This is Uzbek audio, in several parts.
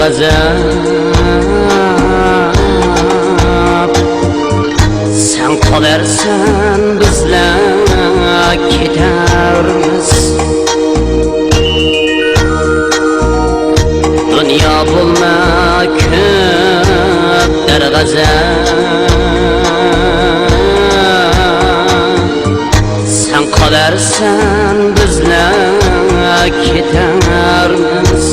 g'azab sen qolarsan bizlar ketarmiz dunyo bo'lma ko'p darg'azab sen qolarsan bizlar ketarmiz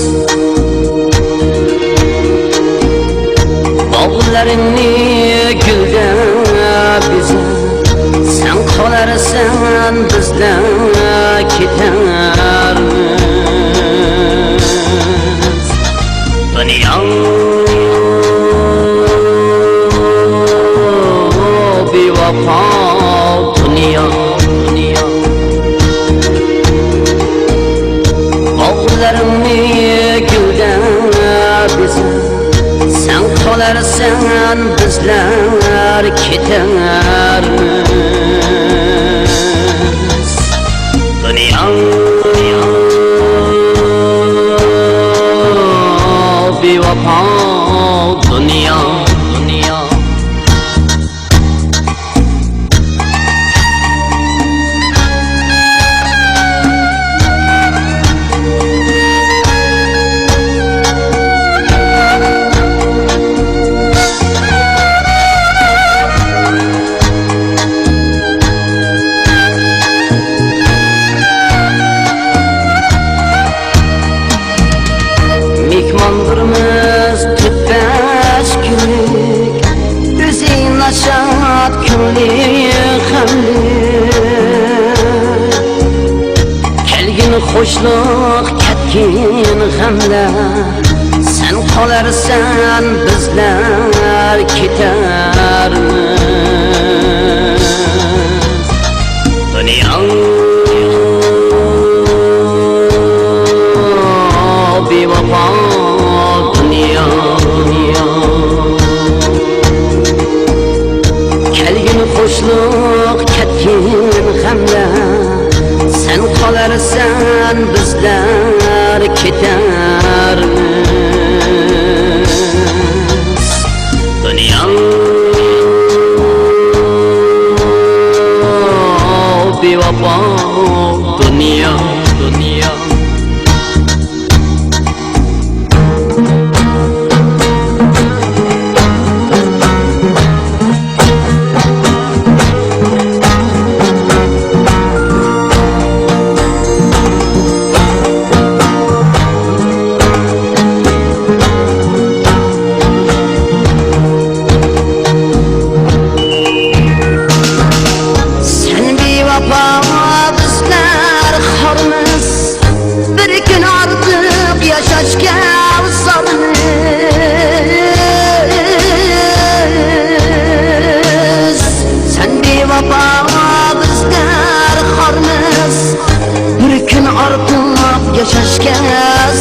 bog'laringni guldan bezab sen qolarsan bizlar ketarmiz dunyo bevafo dunyo bog'laringni guldan bezab sen qolarsan bizlar ketarmiz dunyo bevafo dunyo mehmondurmiz tüppäş günlük o'zing nashat kunlik hamlik kelgin xo'shlik ketgin g'amlar sen qolarsan bizlar ketarmiz dunyo bevafo dunyo kelgin xo'shlik ketgin g'amlar sen qolarsan bizlar ketarmiz dunyo bevafo dunyo yashashga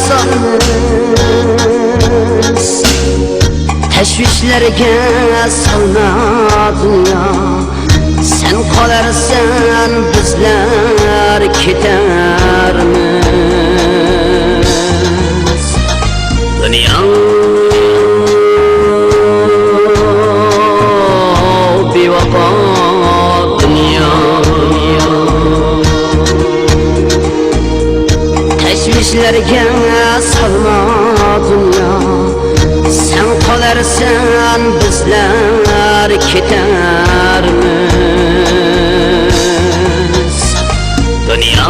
solmiz tashvishlarga solma dunyo sen qolarsan bizlar ketarmiz dunyo bevafo dunyo tashvishlarga solma dunyo sen qolarsan bizlar ketarmiz dunyo